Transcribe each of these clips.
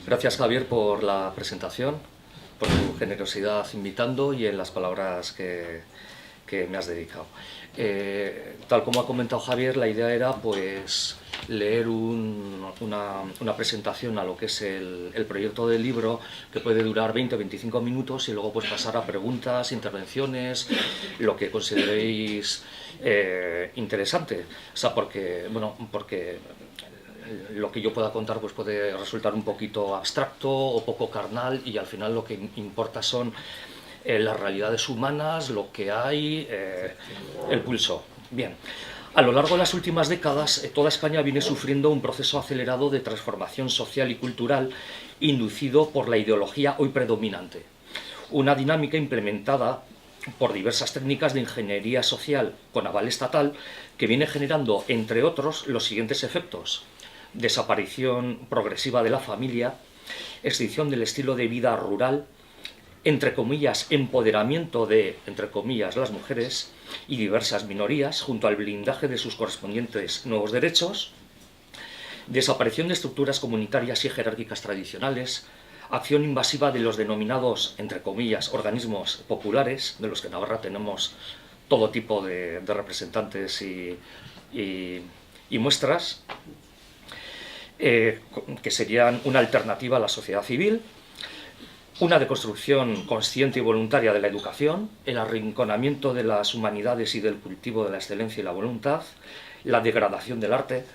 Gracias, Javier, por la presentación, por tu generosidad invitando y en las palabras que me has dedicado. Tal como ha comentado Javier, la idea era pues leer una presentación a lo que es el proyecto del libro, que puede durar 20 o 25 minutos, y luego pues pasar a preguntas, intervenciones, lo que consideréis interesante. O sea, porque lo que yo pueda contar pues puede resultar un poquito abstracto o poco carnal, y al final lo que importa son las realidades humanas, lo que hay, el pulso. Bien, a lo largo de las últimas décadas, toda España viene sufriendo un proceso acelerado de transformación social y cultural inducido por la ideología hoy predominante. Una dinámica implementada por diversas técnicas de ingeniería social con aval estatal que viene generando, entre otros, los siguientes efectos: desaparición progresiva de la familia, extinción del estilo de vida rural, entre comillas, empoderamiento de, entre comillas, las mujeres y diversas minorías, junto al blindaje de sus correspondientes nuevos derechos, desaparición de estructuras comunitarias y jerárquicas tradicionales, acción invasiva de los denominados, entre comillas, organismos populares, de los que en Navarra tenemos todo tipo de representantes y muestras, que serían una alternativa a la sociedad civil, una deconstrucción consciente y voluntaria de la educación, el arrinconamiento de las humanidades y del cultivo de la excelencia y la voluntad, la degradación del arte,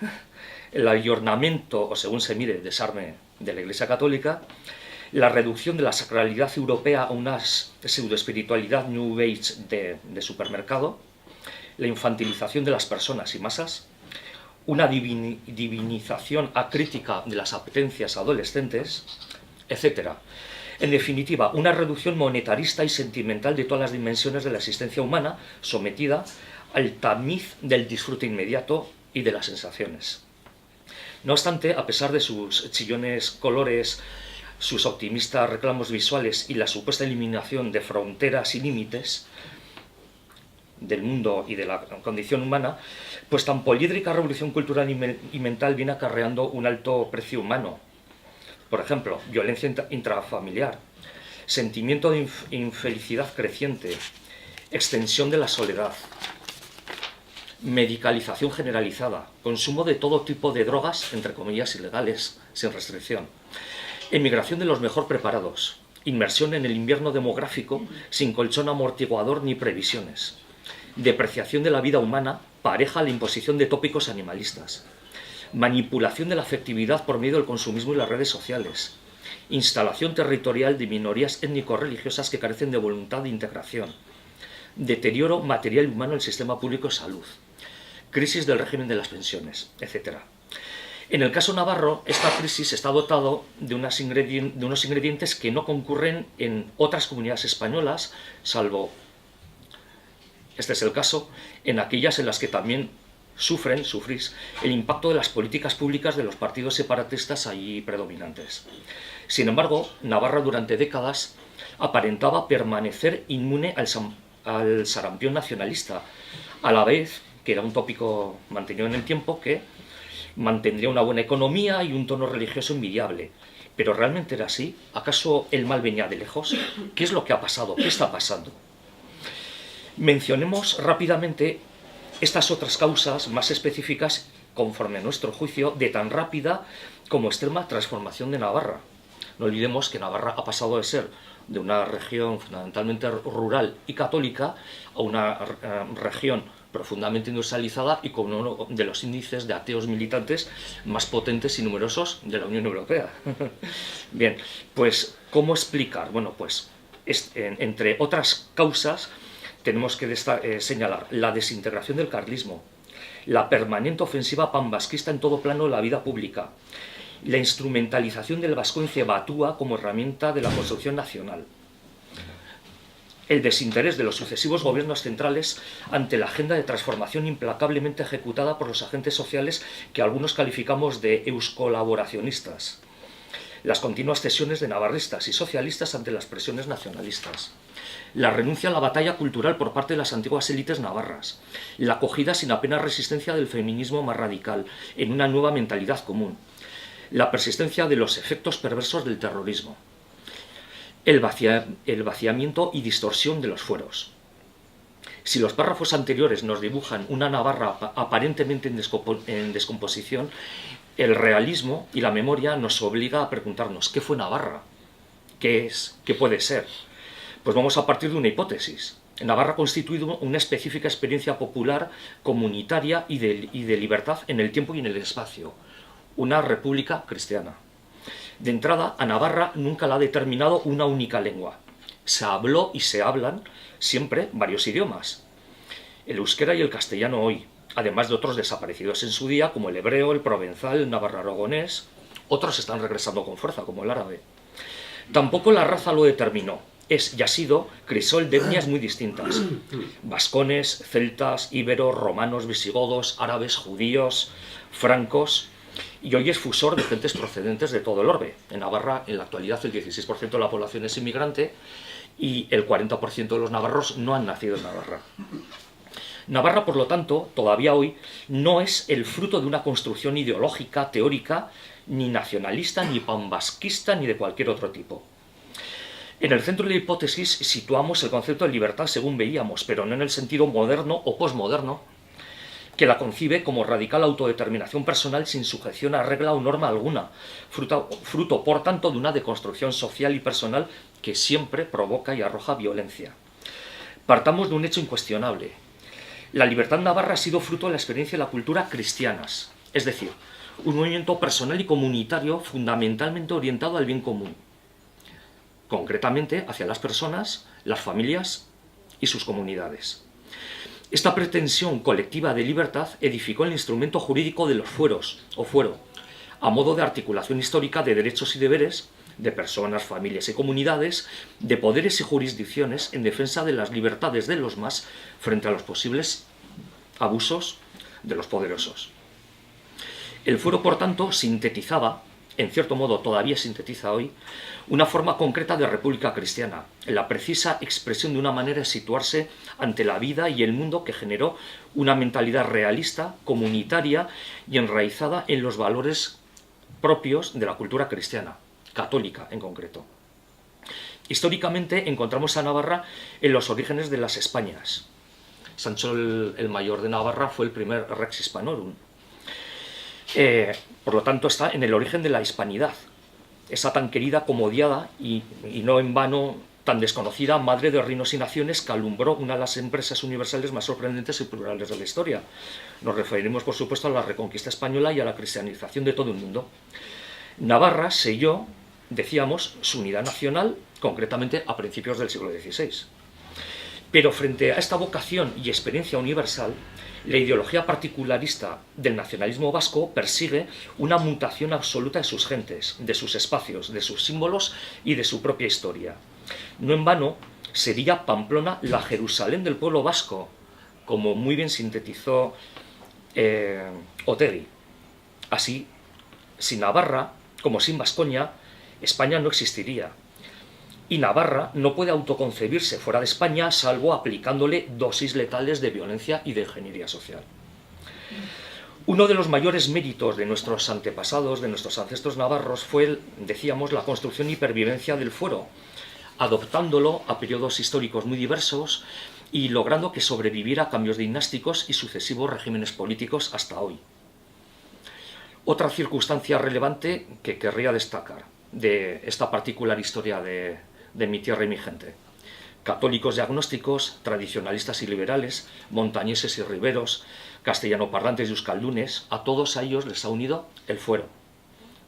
el ayornamiento, o según se mire, desarme de la Iglesia Católica, la reducción de la sacralidad europea a una pseudoespiritualidad New Age de supermercado, la infantilización de las personas y masas, una divinización acrítica de las apetencias adolescentes, etc. En definitiva, una reducción monetarista y sentimental de todas las dimensiones de la existencia humana, sometida al tamiz del disfrute inmediato y de las sensaciones. No obstante, a pesar de sus chillones colores, sus optimistas reclamos visuales y la supuesta eliminación de fronteras y límites del mundo y de la condición humana, pues tan poliédrica revolución cultural y mental viene acarreando un alto precio humano. Por ejemplo, violencia intrafamiliar, sentimiento de infelicidad creciente, extensión de la soledad, medicalización generalizada, consumo de todo tipo de drogas, entre comillas, ilegales, sin restricción, emigración de los mejor preparados, inmersión en el invierno demográfico sin colchón amortiguador ni previsiones, depreciación de la vida humana pareja a la imposición de tópicos animalistas, manipulación de la afectividad por medio del consumismo y las redes sociales, instalación territorial de minorías étnico-religiosas que carecen de voluntad de integración, deterioro material y humano del sistema público de salud, crisis del régimen de las pensiones, etc. En el caso navarro, esta crisis está dotado de unos ingredientes que no concurren en otras comunidades españolas, salvo, este es el caso, en aquellas en las que también sufrís, el impacto de las políticas públicas de los partidos separatistas allí predominantes. Sin embargo, Navarra durante décadas aparentaba permanecer inmune al sarampión nacionalista, a la vez que era un tópico mantenido en el tiempo, que mantendría una buena economía y un tono religioso envidiable. ¿Pero realmente era así? ¿Acaso el mal venía de lejos? ¿Qué es lo que ha pasado? ¿Qué está pasando? Mencionemos rápidamente estas otras causas más específicas, conforme a nuestro juicio, de tan rápida como extrema transformación de Navarra. No olvidemos que Navarra ha pasado de ser de una región fundamentalmente rural y católica a una región profundamente industrializada y con uno de los índices de ateos militantes más potentes y numerosos de la Unión Europea. Bien, pues, ¿cómo explicar? Bueno, pues, entre otras causas, tenemos que señalar la desintegración del carlismo, la permanente ofensiva panvasquista en todo plano de la vida pública, la instrumentalización del vascón cebatúa como herramienta de la construcción nacional, el desinterés de los sucesivos gobiernos centrales ante la agenda de transformación implacablemente ejecutada por los agentes sociales que algunos calificamos de euscolaboracionistas, las continuas cesiones de navarristas y socialistas ante las presiones nacionalistas, la renuncia a la batalla cultural por parte de las antiguas élites navarras, la acogida sin apenas resistencia del feminismo más radical en una nueva mentalidad común, la persistencia de los efectos perversos del terrorismo, el vaciamiento y distorsión de los fueros. Si los párrafos anteriores nos dibujan una Navarra aparentemente en descomposición, el realismo y la memoria nos obliga a preguntarnos ¿qué fue Navarra? ¿Qué es? ¿Qué puede ser? Pues vamos a partir de una hipótesis. Navarra ha constituido una específica experiencia popular, comunitaria y de libertad en el tiempo y en el espacio. Una república cristiana. De entrada, a Navarra nunca la ha determinado una única lengua. Se habló y se hablan siempre varios idiomas. El euskera y el castellano hoy, además de otros desaparecidos en su día, como el hebreo, el provenzal, el navarro-aragonés. Otros están regresando con fuerza, como el árabe. Tampoco la raza lo determinó. Es y ha sido crisol de etnias muy distintas. Vascones, celtas, íberos, romanos, visigodos, árabes, judíos, francos. Y hoy es fusor de gentes procedentes de todo el orbe. En Navarra, en la actualidad, el 16% de la población es inmigrante y el 40% de los navarros no han nacido en Navarra. Navarra, por lo tanto, todavía hoy, no es el fruto de una construcción ideológica, teórica, ni nacionalista, ni panvasquista, ni de cualquier otro tipo. En el centro de la hipótesis situamos el concepto de libertad según veíamos, pero no en el sentido moderno o posmoderno, que la concibe como radical autodeterminación personal sin sujeción a regla o norma alguna, fruto por tanto de una deconstrucción social y personal que siempre provoca y arroja violencia. Partamos de un hecho incuestionable. La libertad navarra ha sido fruto de la experiencia y la cultura cristianas, es decir, un movimiento personal y comunitario fundamentalmente orientado al bien común, concretamente hacia las personas, las familias y sus comunidades. Esta pretensión colectiva de libertad edificó el instrumento jurídico de los fueros, o fuero, a modo de articulación histórica de derechos y deberes de personas, familias y comunidades, de poderes y jurisdicciones en defensa de las libertades de los más frente a los posibles abusos de los poderosos. El fuero, por tanto, sintetizaba, en cierto modo todavía sintetiza hoy, una forma concreta de república cristiana, la precisa expresión de una manera de situarse ante la vida y el mundo que generó una mentalidad realista, comunitaria y enraizada en los valores propios de la cultura cristiana, católica en concreto. Históricamente encontramos a Navarra en los orígenes de las Españas. Sancho el Mayor de Navarra fue el primer Rex Hispanorum. Por lo tanto, está en el origen de la hispanidad, esa tan querida como odiada y no en vano tan desconocida madre de reinos y naciones que alumbró una de las empresas universales más sorprendentes y plurales de la historia. Nos referimos, por supuesto, a la reconquista española y a la cristianización de todo el mundo. Navarra selló, decíamos, su unidad nacional, concretamente a principios del siglo XVI. Pero frente a esta vocación y experiencia universal, la ideología particularista del nacionalismo vasco persigue una mutación absoluta de sus gentes, de sus espacios, de sus símbolos y de su propia historia. No en vano sería Pamplona la Jerusalén del pueblo vasco, como muy bien sintetizó Otegi. Así, sin Navarra, como sin Vasconia, España no existiría. Y Navarra no puede autoconcebirse fuera de España salvo aplicándole dosis letales de violencia y de ingeniería social. Uno de los mayores méritos de nuestros antepasados, de nuestros ancestros navarros, fue, decíamos, la construcción y pervivencia del fuero, adoptándolo a periodos históricos muy diversos y logrando que sobreviviera a cambios dinásticos y sucesivos regímenes políticos hasta hoy. Otra circunstancia relevante que querría destacar de esta particular historia de mi tierra y mi gente. Católicos y agnósticos, tradicionalistas y liberales, montañeses y riberos, castellanoparlantes y euskaldunes, a todos ellos les ha unido el fuero,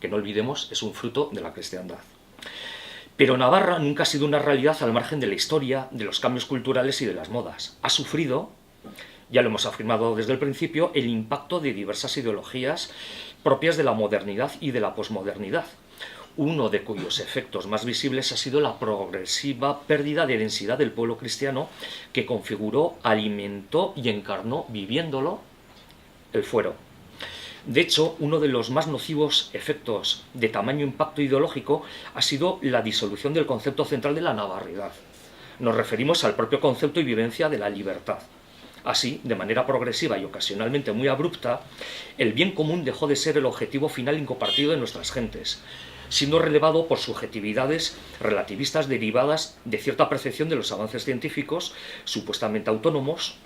que no olvidemos es un fruto de la cristiandad. Pero Navarra nunca ha sido una realidad al margen de la historia, de los cambios culturales y de las modas. Ha sufrido, ya lo hemos afirmado desde el principio, el impacto de diversas ideologías propias de la modernidad y de la posmodernidad, uno de cuyos efectos más visibles ha sido la progresiva pérdida de densidad del pueblo cristiano que configuró, alimentó y encarnó, viviéndolo, el fuero. De hecho, uno de los más nocivos efectos de tamaño impacto ideológico ha sido la disolución del concepto central de la navarridad. Nos referimos al propio concepto y vivencia de la libertad, Así, de manera progresiva y ocasionalmente muy abrupta, el bien común dejó de ser el objetivo final incompartido de nuestras gentes, siendo relevado por subjetividades relativistas derivadas de cierta percepción de los avances científicos supuestamente autónomos,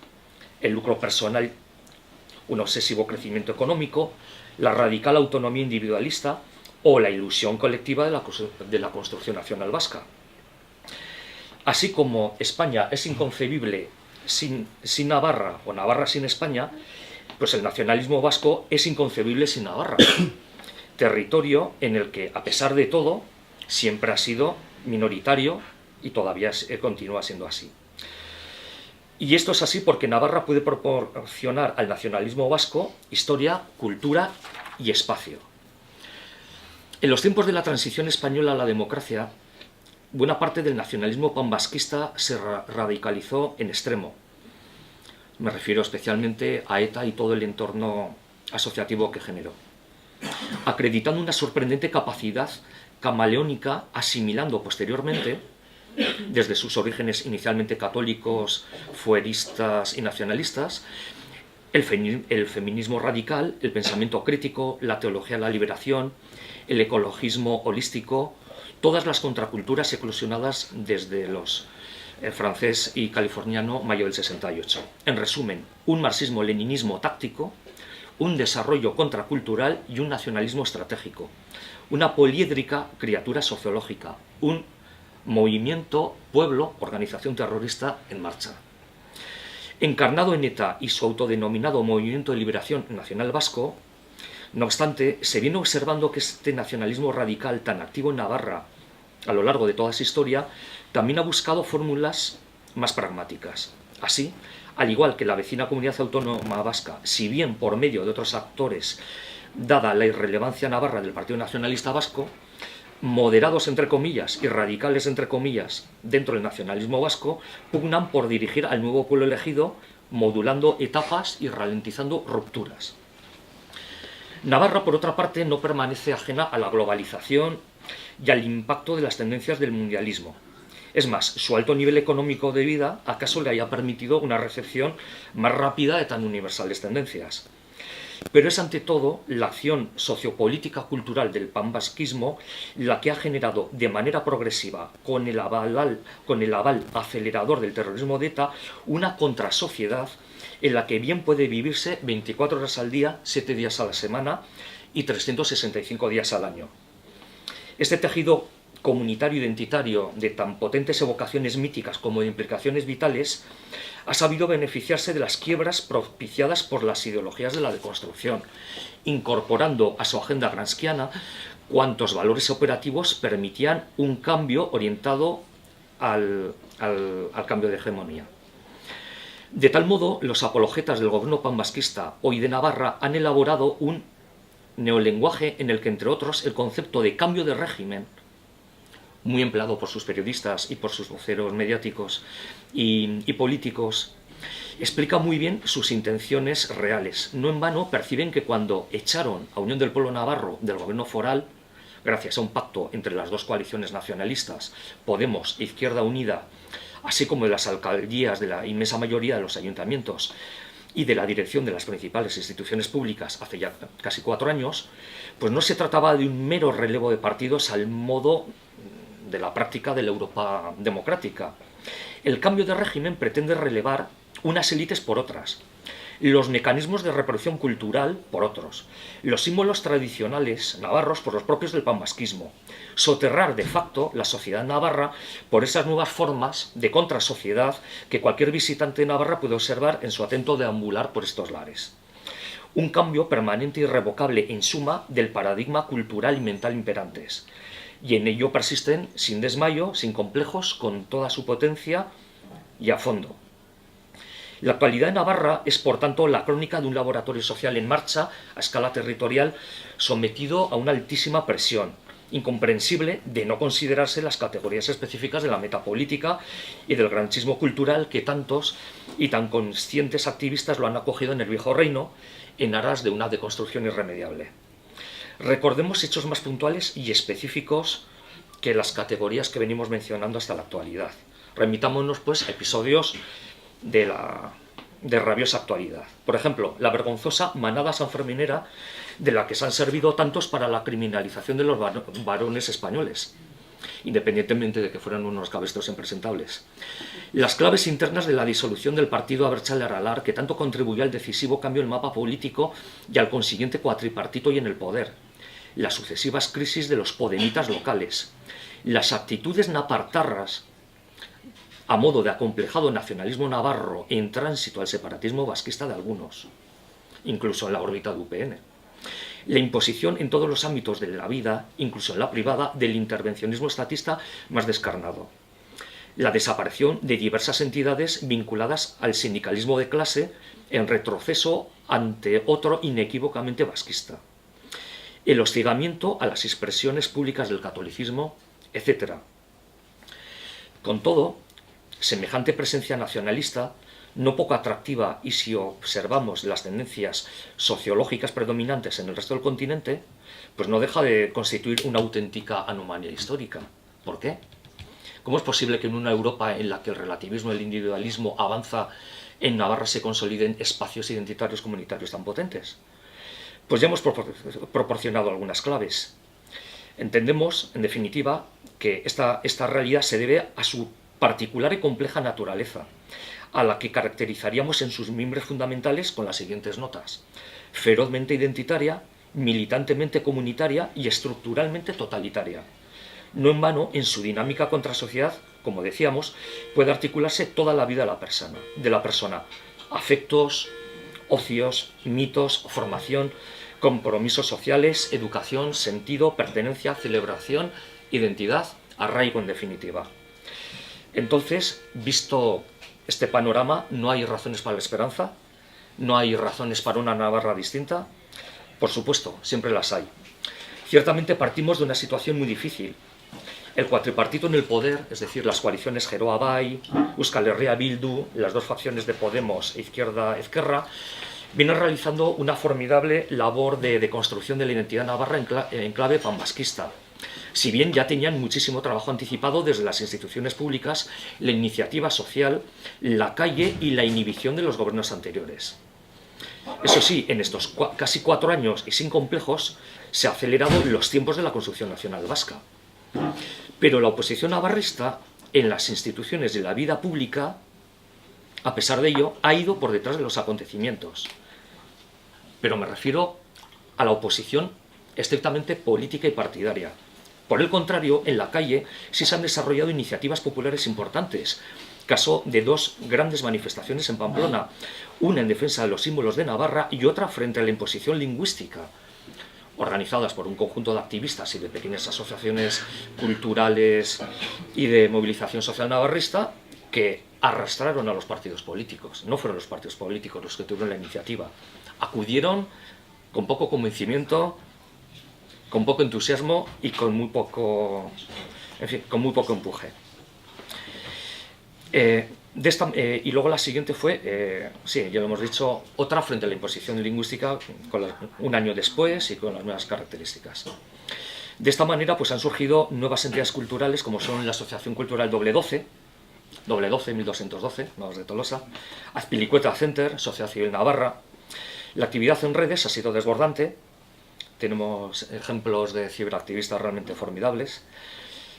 el lucro personal, un obsesivo crecimiento económico, la radical autonomía individualista o la ilusión colectiva de la construcción nacional vasca. Así como España es inconcebible sin Navarra o Navarra sin España, pues el nacionalismo vasco es inconcebible sin Navarra, territorio en el que, a pesar de todo, siempre ha sido minoritario y todavía continúa siendo así. Y esto es así porque Navarra puede proporcionar al nacionalismo vasco historia, cultura y espacio. En los tiempos de la transición española a la democracia, buena parte del nacionalismo panvasquista se radicalizó en extremo. Me refiero especialmente a ETA y todo el entorno asociativo que generó, acreditando una sorprendente capacidad camaleónica, asimilando posteriormente, desde sus orígenes inicialmente católicos, fueristas y nacionalistas, el feminismo radical, el pensamiento crítico, la teología de la liberación, el ecologismo holístico, todas las contraculturas eclosionadas desde los francés y californiano mayo del 68. En resumen, un marxismo-leninismo táctico, un desarrollo contracultural y un nacionalismo estratégico, una poliédrica criatura sociológica, un movimiento, pueblo, organización terrorista en marcha. Encarnado en ETA y su autodenominado Movimiento de Liberación Nacional Vasco, no obstante, se viene observando que este nacionalismo radical tan activo en Navarra a lo largo de toda su historia también ha buscado fórmulas más pragmáticas. Así, al igual que la vecina comunidad autónoma vasca, si bien por medio de otros actores, dada la irrelevancia navarra del Partido Nacionalista Vasco, moderados entre comillas y radicales entre comillas dentro del nacionalismo vasco, pugnan por dirigir al nuevo pueblo elegido, modulando etapas y ralentizando rupturas. Navarra, por otra parte, no permanece ajena a la globalización y al impacto de las tendencias del mundialismo. Es más, su alto nivel económico de vida acaso le haya permitido una recepción más rápida de tan universales tendencias. Pero es ante todo la acción sociopolítica cultural del panvasquismo la que ha generado de manera progresiva, con el aval acelerador del terrorismo de ETA, una contrasociedad en la que bien puede vivirse 24 horas al día, 7 días a la semana y 365 días al año. Este tejido comunitario identitario de tan potentes evocaciones míticas como de implicaciones vitales ha sabido beneficiarse de las quiebras propiciadas por las ideologías de la deconstrucción, incorporando a su agenda gramsciana cuantos valores operativos permitían un cambio orientado al cambio de hegemonía. De tal modo, los apologetas del gobierno panvasquista hoy de Navarra han elaborado un neolenguaje en el que, entre otros, el concepto de cambio de régimen, muy empleado por sus periodistas y por sus voceros mediáticos y políticos, explica muy bien sus intenciones reales. No en vano perciben que cuando echaron a Unión del Pueblo Navarro del gobierno foral, gracias a un pacto entre las dos coaliciones nacionalistas, Podemos e Izquierda Unida, así como de las alcaldías de la inmensa mayoría de los ayuntamientos y de la dirección de las principales instituciones públicas hace ya casi 4 años, pues no se trataba de un mero relevo de partidos al modo de la práctica de la Europa democrática. El cambio de régimen pretende relevar unas élites por otras, los mecanismos de reproducción cultural por otros, los símbolos tradicionales navarros por los propios del panvasquismo, soterrar de facto la sociedad navarra por esas nuevas formas de contrasociedad que cualquier visitante de Navarra puede observar en su atento deambular por estos lares. Un cambio permanente e irrevocable, en suma, del paradigma cultural y mental imperantes. Y en ello persisten sin desmayo, sin complejos, con toda su potencia y a fondo. La actualidad de Navarra es, por tanto, la crónica de un laboratorio social en marcha a escala territorial sometido a una altísima presión, incomprensible de no considerarse las categorías específicas de la metapolítica y del granchismo cultural que tantos y tan conscientes activistas lo han acogido en el viejo reino en aras de una deconstrucción irremediable. Recordemos hechos más puntuales y específicos que las categorías que venimos mencionando hasta la actualidad. Remitámonos, pues, a episodios de la de rabiosa actualidad. Por ejemplo, la vergonzosa manada sanferminera de la que se han servido tantos para la criminalización de los varones españoles, independientemente de que fueran unos cabestros impresentables. Las claves internas de la disolución del partido Abertzale-Aralar, que tanto contribuyó al decisivo cambio del mapa político y al consiguiente cuatripartito y en el poder. Las sucesivas crisis de los podemitas locales. Las actitudes napartarras a modo de acomplejado nacionalismo navarro en tránsito al separatismo vasquista de algunos, incluso en la órbita de UPN. La imposición en todos los ámbitos de la vida, incluso en la privada, del intervencionismo estatista más descarnado. La desaparición de diversas entidades vinculadas al sindicalismo de clase en retroceso ante otro inequívocamente vasquista. El hostigamiento a las expresiones públicas del catolicismo, etc. Con todo, semejante presencia nacionalista, no poco atractiva, y si observamos las tendencias sociológicas predominantes en el resto del continente, pues no deja de constituir una auténtica anomalía histórica. ¿Por qué? ¿Cómo es posible que en una Europa en la que el relativismo y el individualismo avanza, en Navarra se consoliden espacios identitarios comunitarios tan potentes? Pues ya hemos proporcionado algunas claves. Entendemos, en definitiva, que esta realidad se debe a su particular y compleja naturaleza, a la que caracterizaríamos en sus miembros fundamentales con las siguientes notas: ferozmente identitaria, militantemente comunitaria y estructuralmente totalitaria. No en vano, en su dinámica contra sociedad, como decíamos, puede articularse toda la vida de la persona: afectos, ocios, mitos, formación, compromisos sociales, educación, sentido, pertenencia, celebración, identidad, arraigo en definitiva. Entonces, visto este panorama, ¿no hay razones para la esperanza? ¿No hay razones para una Navarra distinta? Por supuesto, siempre las hay. Ciertamente partimos de una situación muy difícil. El cuatripartito en el poder, es decir, las coaliciones Geroa Bai, Euskal Herria Bildu, las dos facciones de Podemos e Izquierda Ezkerra, vienen realizando una formidable labor de construcción de la identidad navarra en clave panvasquista. Si bien ya tenían muchísimo trabajo anticipado desde las instituciones públicas, la iniciativa social, la calle y la inhibición de los gobiernos anteriores. Eso sí, en estos casi 4 años y sin complejos, se han acelerado los tiempos de la construcción nacional vasca. Pero la oposición navarrista, en las instituciones de la vida pública, a pesar de ello, ha ido por detrás de los acontecimientos. Pero me refiero a la oposición estrictamente política y partidaria. Por el contrario, en la calle sí se han desarrollado iniciativas populares importantes. Caso de 2 grandes manifestaciones en Pamplona, una en defensa de los símbolos de Navarra y otra frente a la imposición lingüística, organizadas por un conjunto de activistas y de pequeñas asociaciones culturales y de movilización social navarrista que arrastraron a los partidos políticos. No fueron los partidos políticos los que tuvieron la iniciativa. Acudieron con poco convencimiento, con poco entusiasmo y con muy poco, con muy poco empuje. Y luego la siguiente fue, sí, ya lo hemos dicho, otra frente a la imposición lingüística un año después y con las nuevas características. De esta manera pues han surgido nuevas entidades culturales como son la Asociación Cultural Doble 12, 1212, Navas de Tolosa, Azpilicueta Center, Sociedad Civil Navarra. La actividad en redes ha sido desbordante. Tenemos ejemplos de ciberactivistas realmente formidables.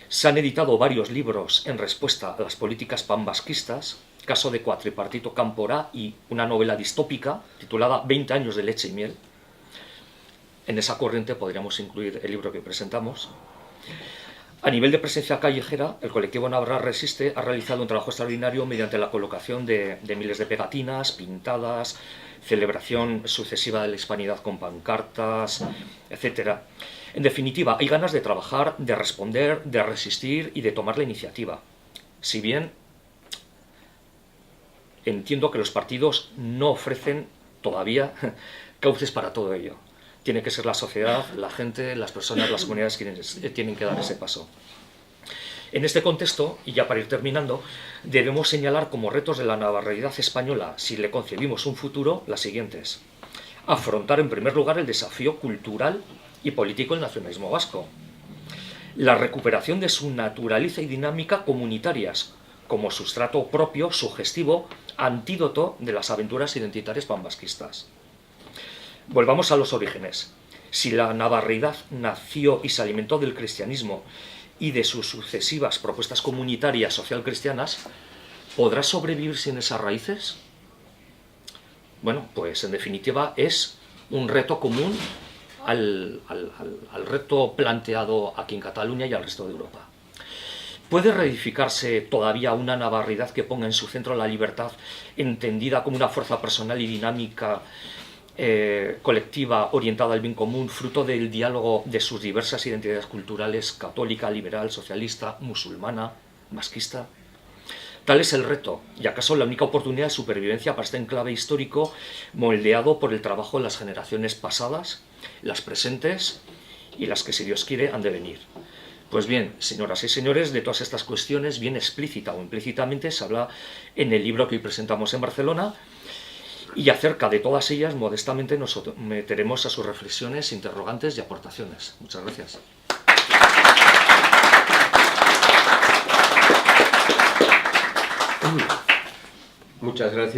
Se han editado varios libros en respuesta a las políticas panvasquistas, caso de Cuatripartito Cámpora y una novela distópica titulada 20 años de leche y miel. En esa corriente podríamos incluir el libro que presentamos. A nivel de presencia callejera, el colectivo Navarra Resiste ha realizado un trabajo extraordinario mediante la colocación de miles de pegatinas, pintadas, celebración sucesiva de la hispanidad con pancartas, etc. En definitiva, hay ganas de trabajar, de responder, de resistir y de tomar la iniciativa. Si bien entiendo que los partidos no ofrecen todavía cauces para todo ello. Tiene que ser la sociedad, la gente, las personas, las comunidades quienes tienen que dar ese paso. En este contexto, y ya para ir terminando, debemos señalar como retos de la navarreidad española, si le concebimos un futuro, las siguientes. Afrontar en primer lugar el desafío cultural y político del nacionalismo vasco. La recuperación de su naturaleza y dinámica comunitarias, como sustrato propio, sugestivo, antídoto de las aventuras identitarias panvasquistas. Volvamos a los orígenes. Si la navarridad nació y se alimentó del cristianismo y de sus sucesivas propuestas comunitarias social-cristianas, ¿podrá sobrevivir sin esas raíces? Bueno, pues en definitiva es un reto común al reto planteado aquí en Cataluña y al resto de Europa. ¿Puede reedificarse todavía una navarridad que ponga en su centro la libertad, entendida como una fuerza personal y dinámica colectiva orientada al bien común, fruto del diálogo de sus diversas identidades culturales, católica, liberal, socialista, musulmana, vasquista? Tal es el reto, y acaso la única oportunidad de supervivencia para este enclave histórico moldeado por el trabajo de las generaciones pasadas, las presentes y las que, si Dios quiere, han de venir. Pues bien, señoras y señores, de todas estas cuestiones, bien explícita o implícitamente, se habla en el libro que hoy presentamos en Barcelona, y acerca de todas ellas, modestamente, nos someteremos a sus reflexiones, interrogantes y aportaciones. Muchas gracias. Muchas gracias.